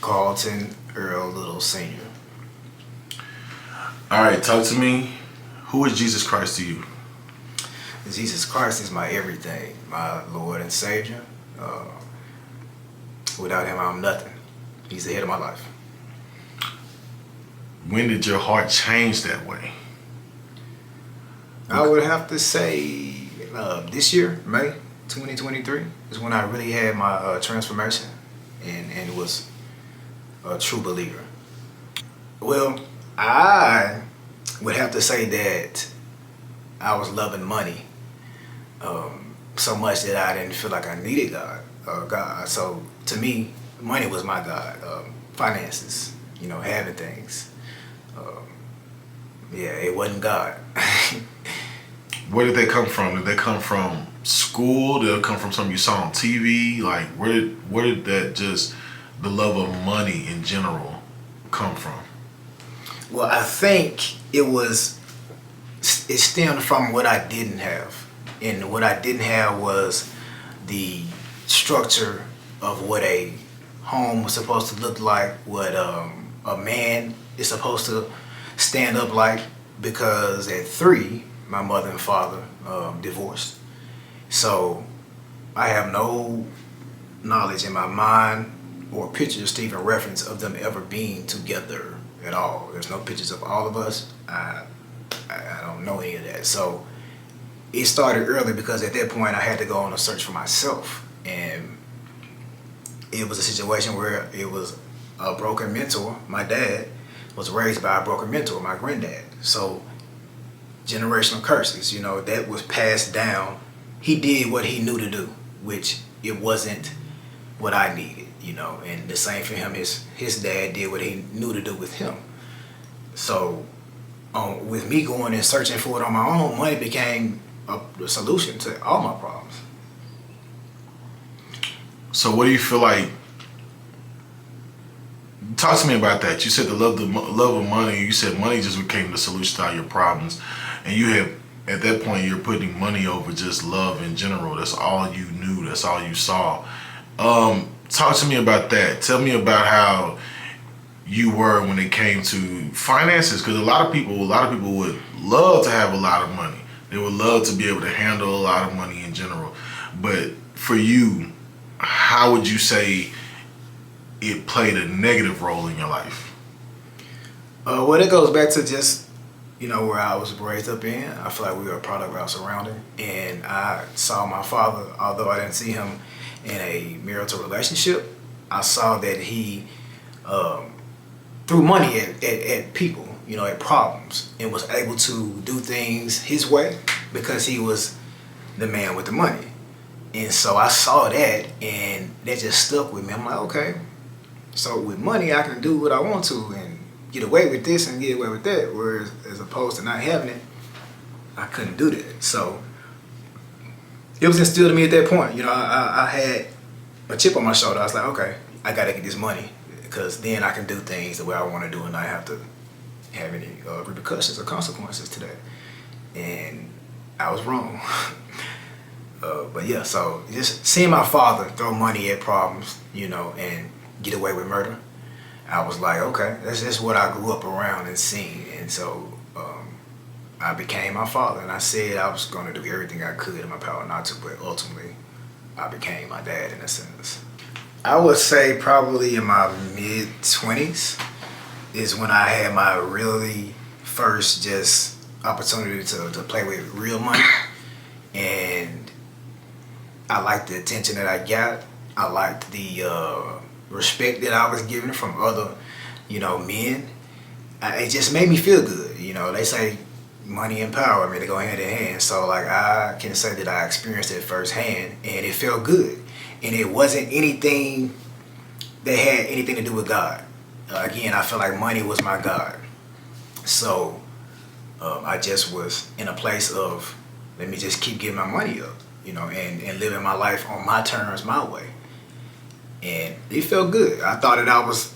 Carlton Little Sr. All right, talk to me. Who is Jesus Christ to you? Jesus Christ is my everything, my Lord and Savior. Without him, I'm nothing. He's the head of my life. When did your heart change that way? I would have to say this year, May 2023, is when I really had my transformation and was a true believer. Well, I would have to say that I was loving money so much that I didn't feel like I needed God. So to me, money was my God. Finances, having things. It wasn't God. Where did they come from? Did they come from school? Did they come from something you saw on TV? Like, where did that just the love of money in general come from? Well, I think it stemmed from what I didn't have. And what I didn't have was the structure of what a home was supposed to look like, what a man is supposed to stand up like, because at 3, my mother and father divorced. So I have no knowledge in my mind or pictures to even reference of them ever being together at all. There's no pictures of all of us. I don't know any of that. So it started early because at that point I had to go on a search for myself. And it was a situation where it was a broken mentor. My dad was raised by a broken mentor, my granddad. So generational curses, that was passed down. He did what he knew to do, which it wasn't what I needed, and the same for him. His dad did what he knew to do with him. So with me going and searching for it on my own, money became a solution to all my problems. So what do you feel like? Talk to me about that. You said the love of money. You said money just became the solution to all your problems, and you have at that point you're putting money over just love in general. That's all you knew. That's all you saw. Talk to me about that. Tell me about how you were when it came to finances, because a lot of people would love to have a lot of money. They would love to be able to handle a lot of money in general. But for you, how would you say it played a negative role in your life? Well, it goes back to just, where I was raised up in. I feel like we were a product of our surrounding. And I saw my father, although I didn't see him in a marital relationship, I saw that he threw money at people, at problems, and was able to do things his way because he was the man with the money. And so I saw that, and that just stuck with me. I'm like, okay, so with money I can do what I want to and get away with this and get away with that, whereas as opposed to not having it, I couldn't do that. So it was instilled in me at that point. I had a chip on my shoulder. I was like, okay, I gotta get this money, because then I can do things the way I want to do and not have to have any repercussions or consequences to that. And I was wrong. But yeah, so just seeing my father throw money at problems, and get away with murder, I was like, okay, that's just what I grew up around and seen. And so I became my father, and I said I was going to do everything I could in my power not to, but ultimately I became my dad in a sense. I would say probably in my mid-20s is when I had my really first just opportunity to play with real money. And I liked the attention that I got. I liked the respect that I was given from other, men. It just made me feel good. They say money and power, they go hand in hand. So like I can say that I experienced it firsthand, and it felt good. And it wasn't anything that had anything to do with God. Again, I feel like money was my God. So I just was in a place of, let me just keep getting my money up, and living my life on my terms, my way. And it felt good. I thought that I was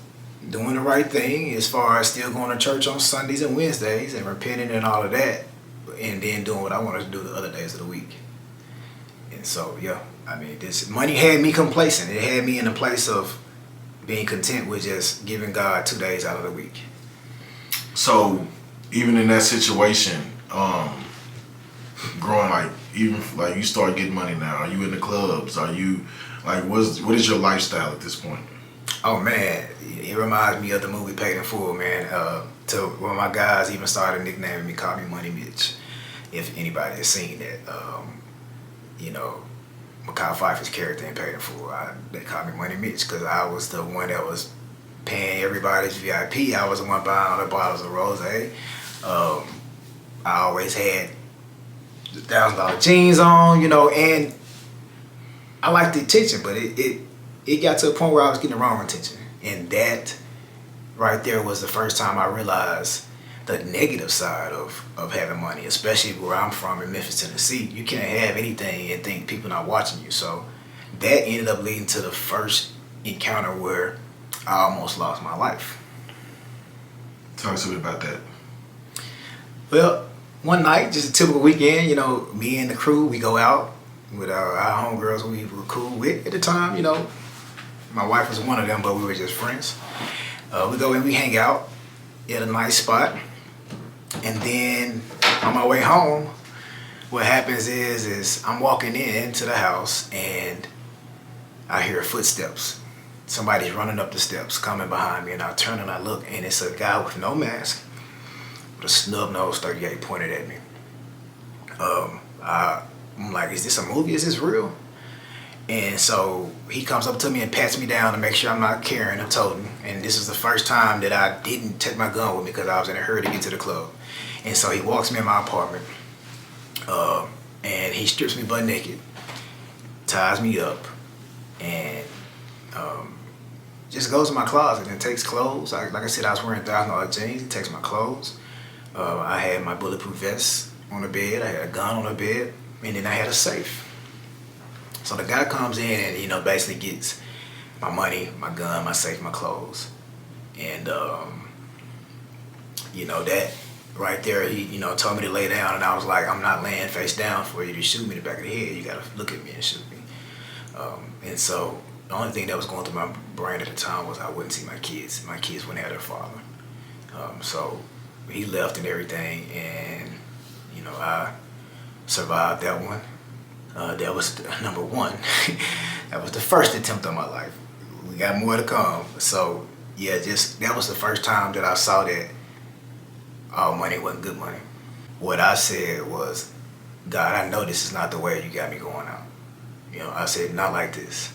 doing the right thing as far as still going to church on Sundays and Wednesdays and repenting and all of that, and then doing what I wanted to do the other days of the week. And so, yeah, this money had me complacent. It had me in a place of being content with just giving God 2 days out of the week. So even in that situation, growing like even like you start getting money now. Are you in the clubs? Are you like what is your lifestyle at this point? Oh man, it reminds me of the movie Paid in Full, man. To one of my guys even started nicknaming me, called me Money Mitch. If anybody has seen that, you know, Makai Pfeiffer's character in Paid in Full, they called me Money Mitch because I was the one that was paying everybody's VIP. I was the one buying all the bottles of rosé. I always had $1,000 jeans on, you know, and I liked the attention, but it got to a point where I was getting the wrong attention, and that right there was the first time I realized the negative side of having money, especially where I'm from in Memphis, Tennessee. You can't have anything and think people not watching you. So that ended up leading to the first encounter where I almost lost my life. Talk to me about that. Well, one night, just a typical weekend, you know, me and the crew, we go out with our homegirls we were cool with at the time, you know. My wife was one of them, but we were just friends. We go in, we hang out at a nice spot. And then on my way home, what happens is I'm walking into the house and I hear footsteps. Somebody's running up the steps, coming behind me, and I turn and I look, and it's a guy with no mask, with a snub nose 38 pointed at me. I'm like, is this a movie? Is this real? And so he comes up to me and pats me down to make sure I'm not carrying a totem. And this is the first time that I didn't take my gun with me because I was in a hurry to get to the club. And so he walks me in my apartment, and he strips me butt naked, ties me up, and just goes in my closet and takes clothes. Like I said, I was wearing $1,000 jeans. He takes my clothes. I had my bulletproof vest on the bed. I had a gun on the bed, and then I had a safe. So the guy comes in and, you know, basically gets my money, my gun, my safe, my clothes. And, you know, that right there, he, you know, told me to lay down, and I was like, I'm not laying face down for you to shoot me in the back of the head. You got to look at me and shoot me. And so the only thing that was going through my brain at the time was I wouldn't see my kids. My kids wouldn't have their father. So he left and everything, and, you know, I survived that one. That was number one. That was the first attempt on my life. We got more to come. So yeah, just that was the first time that I saw that all money wasn't good money. What I said was, God, I know this is not the way you got me going out. You know, I said, not like this.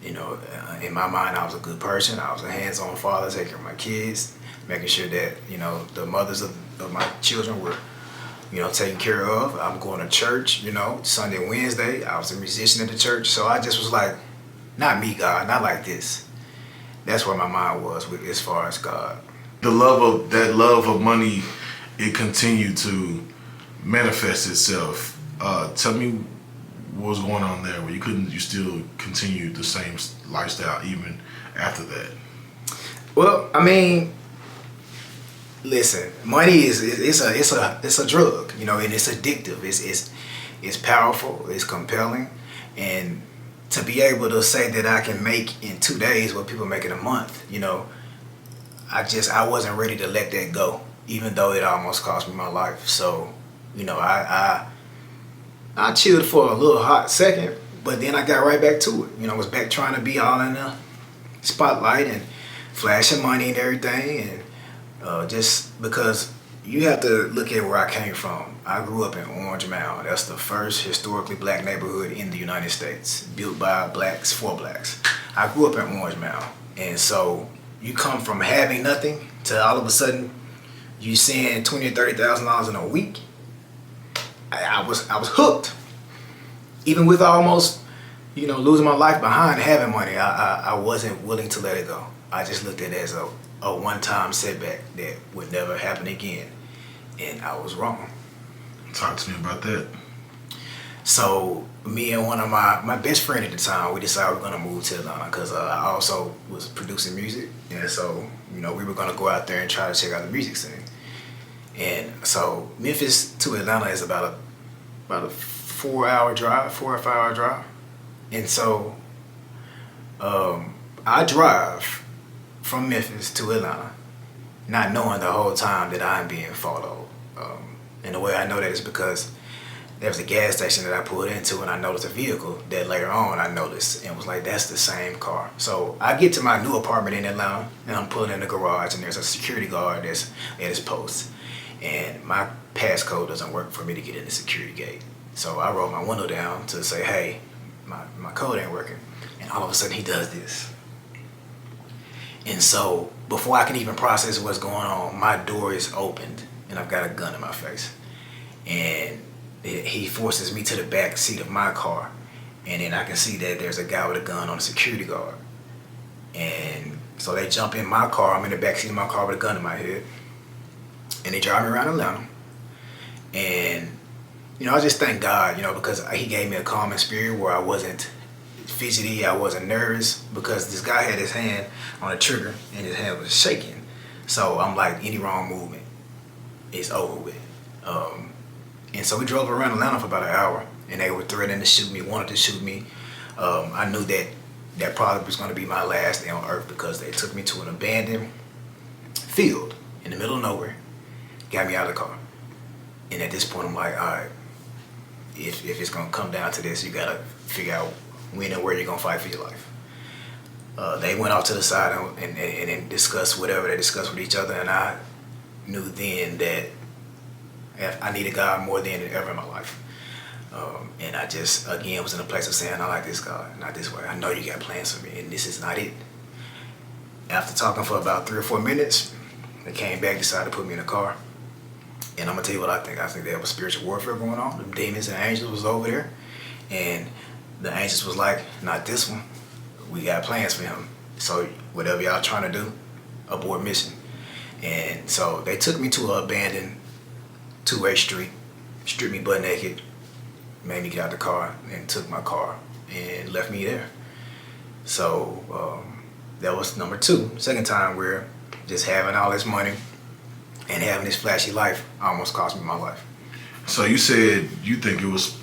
You know, in my mind, I was a good person. I was a hands-on father, taking care of my kids, making sure that, you know, the mothers of my children were, you know, taken care of. I'm going to church, you know, Sunday, Wednesday. I was a musician at the church. So I just was like, not me, God, not like this. That's where my mind was with as far as God. That love of money, it continued to manifest itself. Tell me what was going on there where you still continued the same lifestyle even after that? Well, I mean, listen, money is a drug, you know, and it's addictive. It's powerful. It's compelling, and to be able to say that I can make in 2 days what people make in a month, you know, I wasn't ready to let that go, even though it almost cost me my life. So, you know, I chilled for a little hot second, but then I got right back to it. You know, I was back trying to be all in the spotlight and flashing money and everything, and just because you have to look at where I came from. I grew up in Orange Mound. That's the first historically black neighborhood in the United States, built by blacks for blacks. I grew up in Orange Mound, and so you come from having nothing to all of a sudden you seeing $20,000 or $30,000 in a week. I was hooked, even with almost, you know, losing my life behind having money. I wasn't willing to let it go. I just looked at it as a one-time setback that would never happen again, and I was wrong. Talk to me about that. So me and one of my best friend at the time, we decided we were gonna move to Atlanta because I also was producing music, and so, you know, we were gonna go out there and try to check out the music scene. And so Memphis to Atlanta is about a 4 or 5 hour drive. And so I I drive from Memphis to Atlanta, not knowing the whole time that I'm being followed. And the way I know that is because there was a gas station that I pulled into, and I noticed a vehicle that later on I noticed, and was like, that's the same car. So I get to my new apartment in Atlanta, and I'm pulling in the garage, and there's a security guard that's at his post, and my passcode doesn't work for me to get in the security gate. So I roll my window down to say, hey, my code ain't working, and all of a sudden he does this. And so before I can even process what's going on, my door is opened, and I've got a gun in my face, and he forces me to the back seat of my car, and then I can see that there's a guy with a gun on a security guard. And so they jump in my car. I'm in the back seat of my car with a gun in my head, and they drive me around Atlanta. And I just thank God, because he gave me a calming spirit where I wasn't fidgety, I wasn't nervous, because this guy had his hand on the trigger and his hand was shaking. So I'm like, any wrong movement, it's over with. And so we drove around Atlanta for about an hour, and they were threatening to shoot me, wanted to shoot me. I knew that probably was going to be my last day on earth, because they took me to an abandoned field in the middle of nowhere, got me out of the car. And at this point, I'm like, all right, if it's going to come down to this, you got to figure out when and where you're going to fight for your life. They went off to the side and discussed whatever they discussed with each other, and I knew then that I needed God more than ever in my life. And I just, again, was in a place of saying, I like this God, not this way. I know you got plans for me, and this is not it. After talking for about 3 or 4 minutes, they came back, decided to put me in a car. And I'm going to tell you what I think. I think there was spiritual warfare going on. The demons and angels was over there. And the angels was like, not this one. We got plans for him. So whatever y'all trying to do, abort mission. And so they took me to an abandoned 2-way street, stripped me butt naked, made me get out the car, and took my car and left me there. So that was number 2. Second time where just having all this money and having this flashy life almost cost me my life. So you said you think it was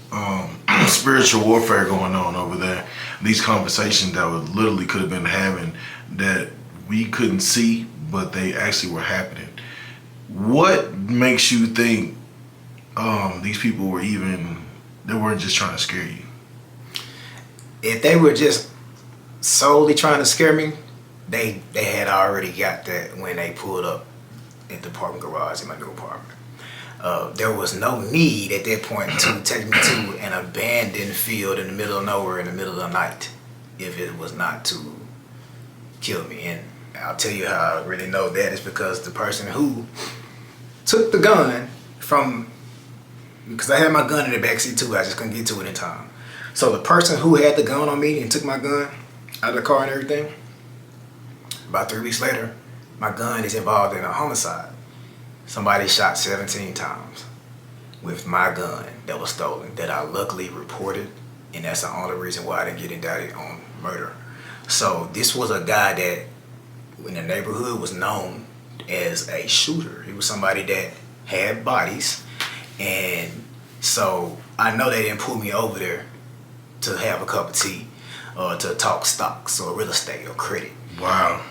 spiritual warfare going on over there. These conversations that would literally could have been having that we couldn't see, but they actually were happening. What makes you think these people were they weren't just trying to scare you? If they were just solely trying to scare me, they had already got that when they pulled up at the parking garage in my new apartment. There was no need at that point to take me to an abandoned field in the middle of nowhere in the middle of the night if it was not to kill me. And I'll tell you how I really know that is because the person who took the gun because I had my gun in the backseat too, I just couldn't get to it in time. So the person who had the gun on me and took my gun out of the car and everything, about 3 weeks later, my gun is involved in a homicide. Somebody shot 17 times with my gun that was stolen that I luckily reported, and that's the only reason why I didn't get indicted on murder. So this was a guy that in the neighborhood was known as a shooter. He was somebody that had bodies, and so I know they didn't pull me over there to have a cup of tea or to talk stocks or real estate or credit. Wow.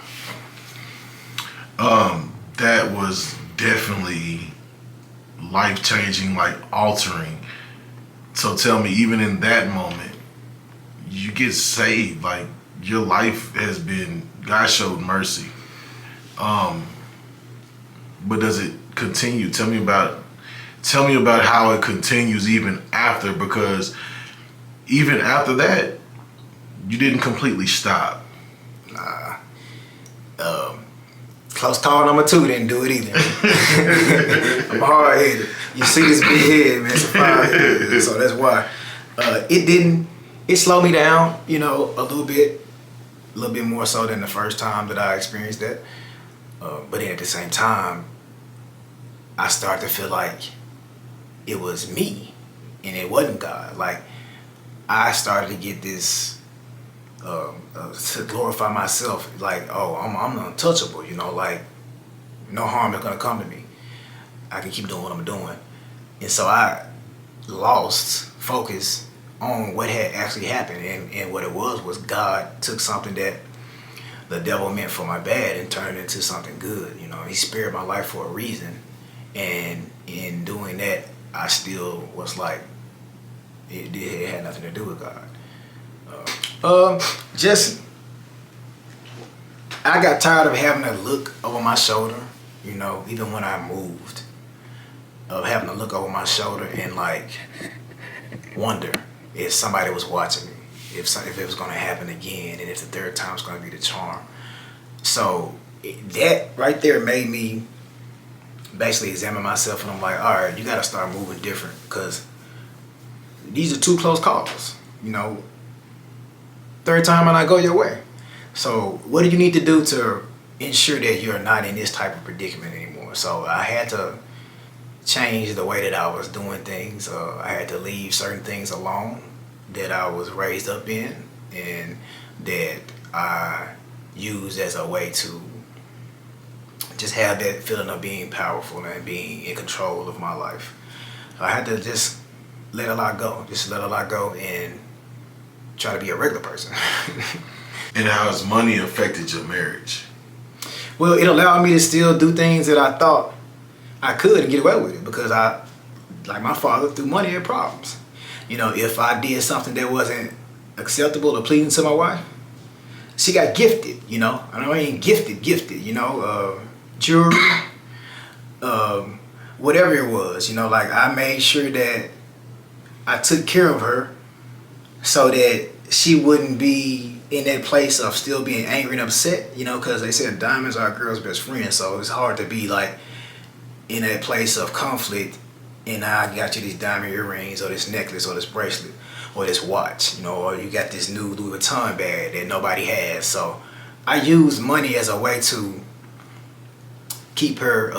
That was definitely life-changing, like altering. So tell me, even in that moment, you get saved, like your life has been, God showed mercy. But does it continue? Tell me about how it continues even after, because even after that, you didn't completely stop. Nah. Close call number 2 didn't do it either. I'm hard-headed. You see this big head, man, it's a 5 head. So that's why. It slowed me down, a little bit more so than the first time that I experienced that. But then at the same time, I started to feel like it was me and it wasn't God. Like, I started to get this to glorify myself, like, oh, I'm untouchable, like no harm is gonna come to me. I can keep doing what I'm doing. And so I lost focus on what had actually happened, and what it was God took something that the devil meant for my bad and turned it into something good. You know, he spared my life for a reason, and in doing that, I still was like, it had nothing to do with God. Just I got tired of having to look over my shoulder. You know, even when I moved, of having to look over my shoulder and like wonder if somebody was watching me, if it was going to happen again, and if the third time's going to be the charm. So that right there made me basically examine myself, and I'm like, all right, you got to start moving different, because these are two close calls. You know, third time might not go your way. So what do you need to do to ensure that you're not in this type of predicament anymore? So I had to change the way that I was doing things. I had to leave certain things alone that I was raised up in and that I used as a way to just have that feeling of being powerful and being in control of my life. I had to just let a lot go. Just let a lot go and try to be a regular person. And how has money affected your marriage? Well, it allowed me to still do things that I thought I could and get away with it, because I, like my father, through money had problems. You know, if I did something that wasn't acceptable or pleasing to my wife, she got gifted, you know. I mean, gifted, you know, jewelry, whatever it was, you know, like I made sure that I took care of her so that she wouldn't be in that place of still being angry and upset, you know, because they said diamonds are a girl's best friend, so it's hard to be like in that place of conflict, and I got you these diamond earrings or this necklace or this bracelet or this watch, you know, or you got this new Louis Vuitton bag that nobody has. So I use money as a way to keep her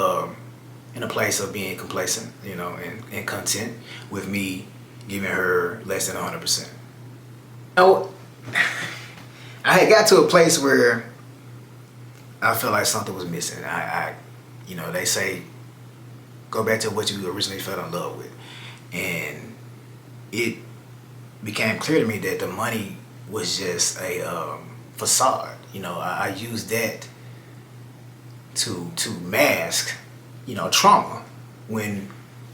in a place of being complacent, you know, and content with me giving her less than 100%. Oh, I had got to a place where I felt like something was missing. You know, they say, go back to what you originally fell in love with. And it became clear to me that the money was just a facade. You know, I used that to mask, you know, trauma, when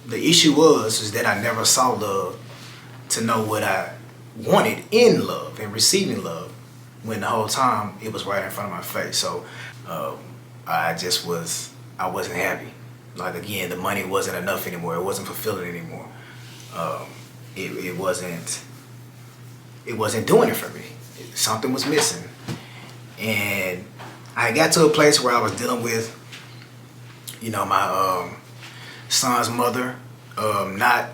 the issue was that I never saw love to know what I wanted in love and receiving love, when the whole time it was right in front of my face. So I wasn't happy. Like, again, the money wasn't enough anymore. It wasn't fulfilling anymore. It wasn't doing it for me. Something was missing. And I got to a place where I was dealing with, you know, my son's mother not,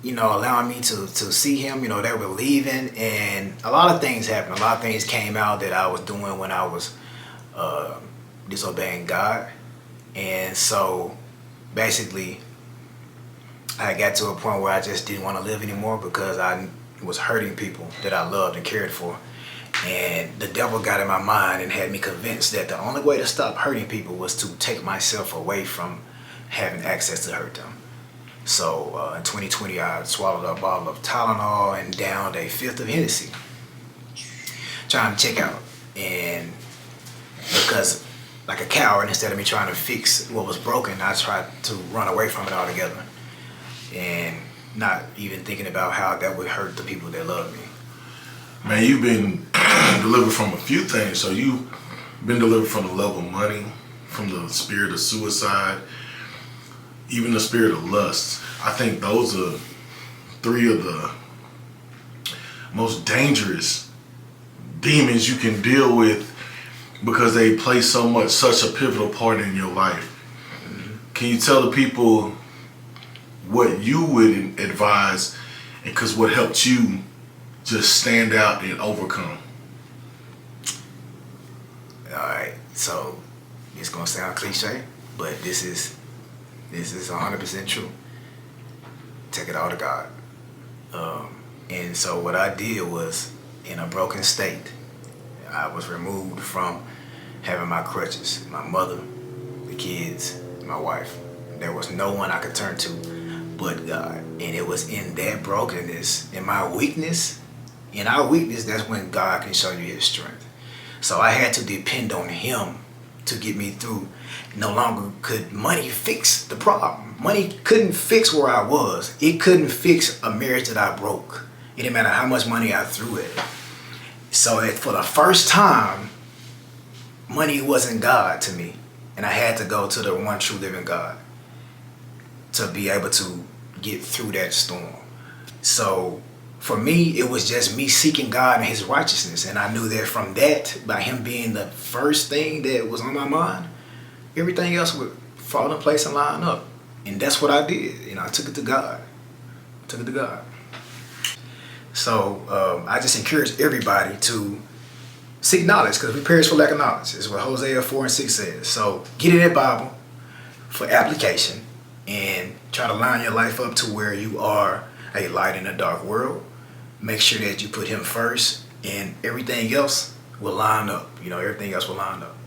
you know, allowing me to see him. You know, they were leaving, and a lot of things happened. A lot of things came out that I was doing when I was disobeying God. And so basically I got to a point where I just didn't want to live anymore, because I was hurting people that I loved and cared for. And the devil got in my mind and had me convinced that the only way to stop hurting people was to take myself away from having access to hurt them. So in 2020, I swallowed a bottle of Tylenol and downed a fifth of Hennessy, trying to check out. And because, like a coward, instead of me trying to fix what was broken, I tried to run away from it altogether, and not even thinking about how that would hurt the people that love me. Man, you've been delivered from a few things. So you've been delivered from the love of money, from the spirit of suicide, even the spirit of lust. I think those are three of the most dangerous demons you can deal with, because they play such a pivotal part in your life. Can you tell the people what you would advise, because what helped you just stand out and overcome? All right, so it's gonna sound cliche, but this is 100% true. Take it all to God. And so what I did was, in a broken state, I was removed from having my crutches, my mother, the kids, my wife. There was no one I could turn to but God. And it was in that brokenness, in my weakness, in our weakness, that's when God can show you his strength. So I had to depend on him to get me through. No longer could money fix the problem. Money couldn't fix where I was. It couldn't fix a marriage that I broke. It didn't matter how much money I threw at it. So for the first time, money wasn't God to me. And I had to go to the one true living God to be able to get through that storm. So for me, it was just me seeking God and his righteousness. And I knew that from that, by him being the first thing that was on my mind, everything else would fall in place and line up. And that's what I did. I took it to God. So I just encourage everybody to seek knowledge, because we perish for lack of knowledge. Is what Hosea 4:6 says. So get in that Bible for application and try to line your life up to where you are a light in a dark world. Make sure that you put him first, and everything else will line up. Everything else will line up.